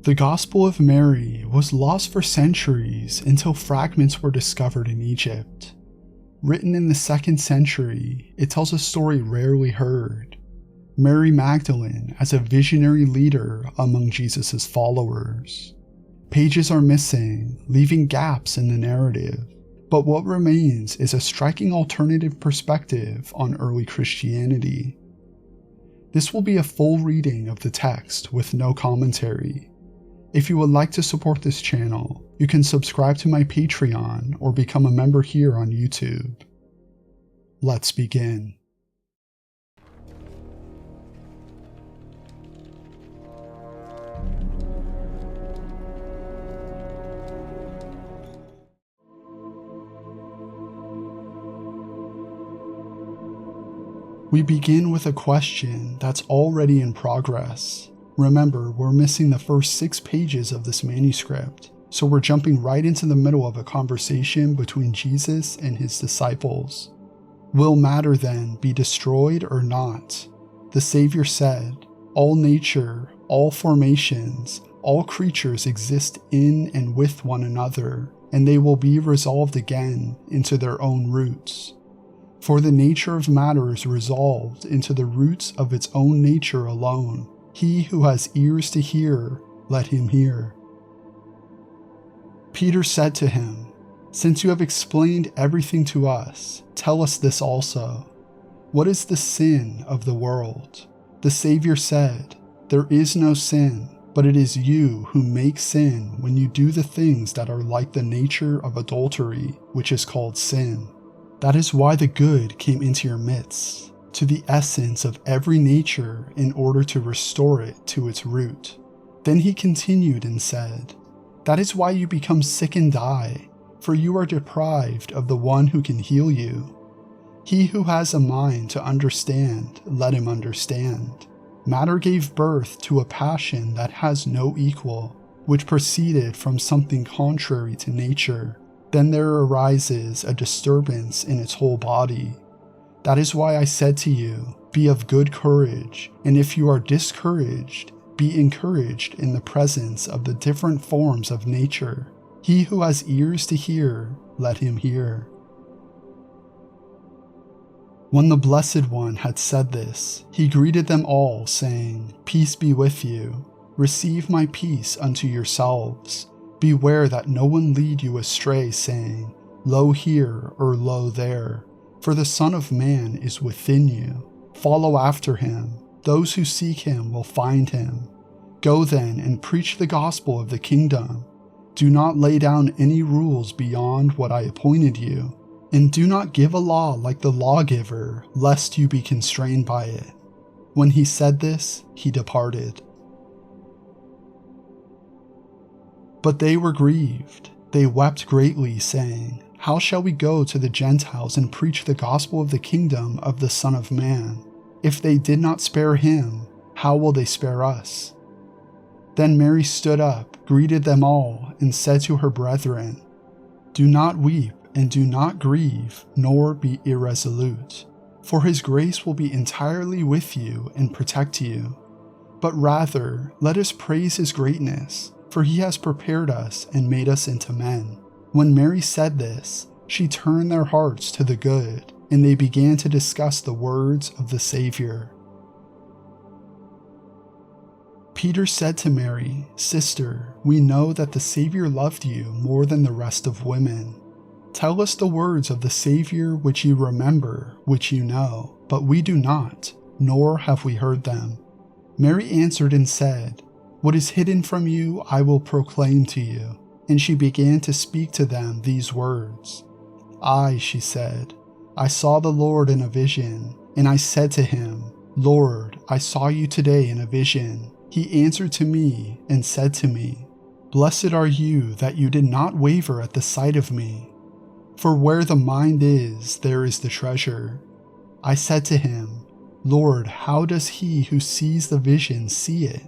The Gospel of Mary was lost for centuries until fragments were discovered in Egypt. Written in the 2nd century, it tells a story rarely heard. Mary Magdalene as a visionary leader among Jesus' followers. Pages are missing, leaving gaps in the narrative, but what remains is a striking alternative perspective on early Christianity. This will be a full reading of the text with no commentary. If you would like to support this channel, you can subscribe to my Patreon or become a member here on YouTube. Let's begin. We begin with a question that's already in progress. Remember, we're missing the first 6 pages of this manuscript, so we're jumping right into the middle of a conversation between Jesus and his disciples. Will matter then be destroyed or not? The Savior said, all nature, all formations, all creatures exist in and with one another, and they will be resolved again into their own roots. For the nature of matter is resolved into the roots of its own nature alone. He who has ears to hear, let him hear. Peter said to him, since you have explained everything to us, tell us this also. What is the sin of the world? The Savior said, there is no sin, but it is you who make sin when you do the things that are like the nature of adultery, which is called sin. That is why the good came into your midst, to the essence of every nature in order to restore it to its root. Then he continued and said, that is why you become sick and die, for you are deprived of the one who can heal you. He who has a mind to understand, let him understand. Matter gave birth to a passion that has no equal, which proceeded from something contrary to nature. Then there arises a disturbance in its whole body. That is why I said to you, be of good courage, and if you are discouraged, be encouraged in the presence of the different forms of nature. He who has ears to hear, let him hear. When the Blessed One had said this, he greeted them all, saying, peace be with you. Receive my peace unto yourselves. Beware that no one lead you astray, saying, lo here or lo there. For the Son of Man is within you. Follow after him. Those who seek him will find him. Go then and preach the gospel of the kingdom. Do not lay down any rules beyond what I appointed you. And do not give a law like the lawgiver, lest you be constrained by it. When he said this, he departed. But they were grieved. They wept greatly, saying, how shall we go to the Gentiles and preach the gospel of the kingdom of the Son of Man? If they did not spare him, how will they spare us? Then Mary stood up, greeted them all, and said to her brethren, do not weep and do not grieve, nor be irresolute, for his grace will be entirely with you and protect you. But rather, let us praise his greatness, for he has prepared us and made us into men. When Mary said this, she turned their hearts to the good, and they began to discuss the words of the Savior. Peter said to Mary, sister, we know that the Savior loved you more than the rest of women. Tell us the words of the Savior which you remember, which you know, but we do not, nor have we heard them. Mary answered and said, what is hidden from you I will proclaim to you. And she began to speak to them these words. I, she said, I saw the Lord in a vision, and I said to him, Lord, I saw you today in a vision. He answered to me and said to me, blessed are you that you did not waver at the sight of me. For where the mind is, there is the treasure. I said to him, Lord, how does he who sees the vision see it?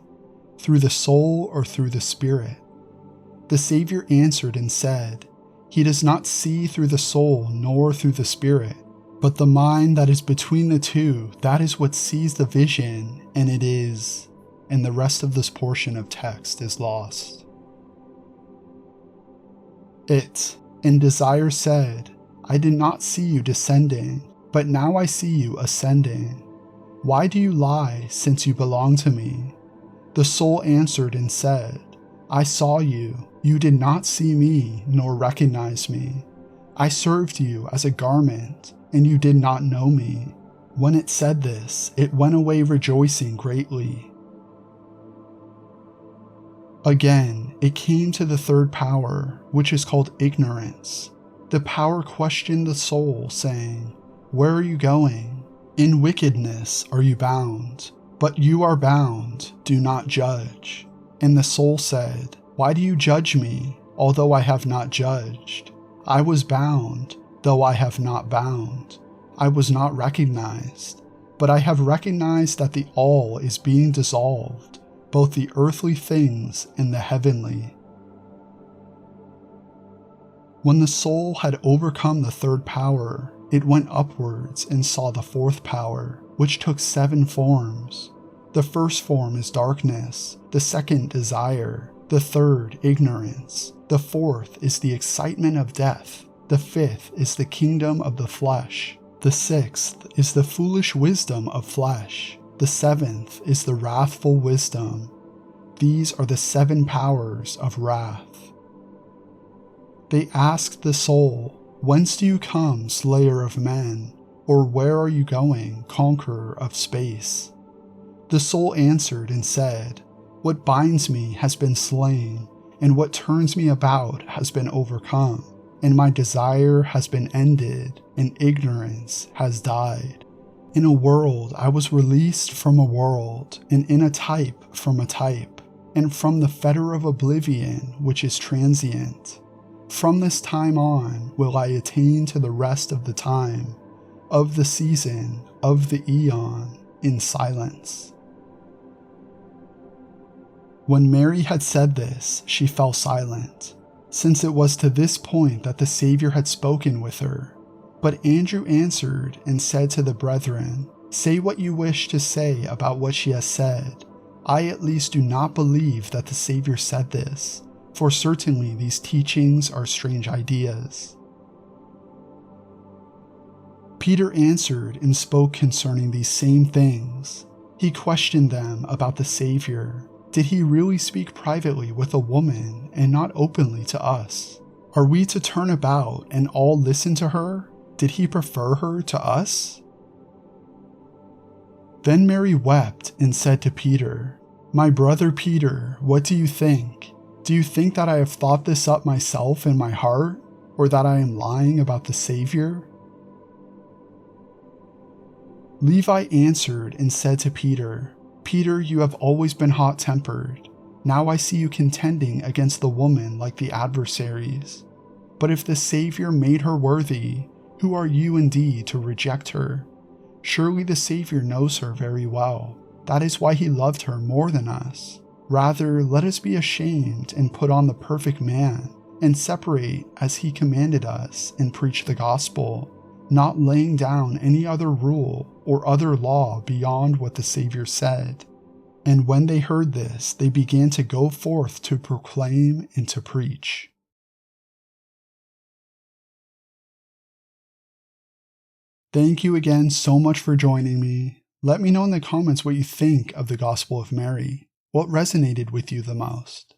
Through the soul or through the spirit? The Savior answered and said, he does not see through the soul nor through the spirit, but the mind that is between the two, that is what sees the vision, and it is. and the rest of this portion of text is lost. It, in desire, said, I did not see you descending, but now I see you ascending. Why do you lie, since you belong to me? The soul answered and said, I saw you, you did not see me, nor recognize me. I served you as a garment, and you did not know me. When it said this, it went away rejoicing greatly. Again, it came to the third power, which is called ignorance. The power questioned the soul, saying, Where are you going? In wickedness are you bound, but you are bound, do not judge. And the soul said, Why do you judge me, although I have not judged? I was bound, though I have not bound. I was not recognized, but I have recognized that the all is being dissolved, both the earthly things and the heavenly. When the soul had overcome the third power, it went upwards and saw the fourth power, which took 7 forms. The first form is darkness, the second desire, the third ignorance, the fourth is the excitement of death, the fifth is the kingdom of the flesh, the sixth is the foolish wisdom of flesh, the seventh is the wrathful wisdom. These are the 7 powers of wrath. They asked the soul, Whence do you come, slayer of men? Or where are you going, conqueror of space? The soul answered and said, What binds me has been slain, and what turns me about has been overcome, and my desire has been ended, and ignorance has died. In a world I was released from a world, and in a type from a type, and from the fetter of oblivion which is transient. From this time on will I attain to the rest of the time, of the season, of the eon, in silence. When Mary had said this, she fell silent, since it was to this point that the Savior had spoken with her. But Andrew answered and said to the brethren, Say what you wish to say about what she has said. I at least do not believe that the Savior said this, for certainly these teachings are strange ideas. Peter answered and spoke concerning these same things. He questioned them about the Savior. Did he really speak privately with a woman and not openly to us? Are we to turn about and all listen to her? Did he prefer her to us? Then Mary wept and said to Peter, My brother Peter, what do you think? Do you think that I have thought this up myself in my heart, or that I am lying about the Savior? Levi answered and said to Peter, Peter, you have always been hot-tempered. Now I see you contending against the woman like the adversaries. But if the Savior made her worthy, who are you indeed to reject her? Surely the Savior knows her very well. That is why he loved her more than us. Rather, let us be ashamed and put on the perfect man, and separate as he commanded us and preach the gospel, not laying down any other rule or other law beyond what the Savior said. And when they heard this, they began to go forth to proclaim and to preach. Thank you again so much for joining me. Let me know in the comments what you think of the Gospel of Mary. What resonated with you the most?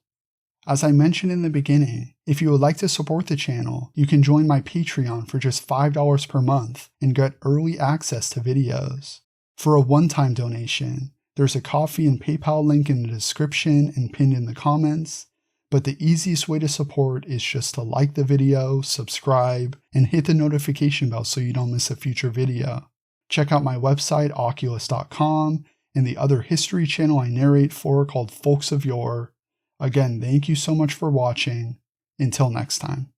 As I mentioned in the beginning, if you would like to support the channel, you can join my Patreon for just $5 per month and get early access to videos. For a one-time donation, there's a Ko-fi and PayPal link in the description and pinned in the comments, but the easiest way to support is just to like the video, subscribe, and hit the notification bell so you don't miss a future video. Check out my website, Oculus.com, and the other history channel I narrate for called Folks of Yore. Again, thank you so much for watching. Until next time.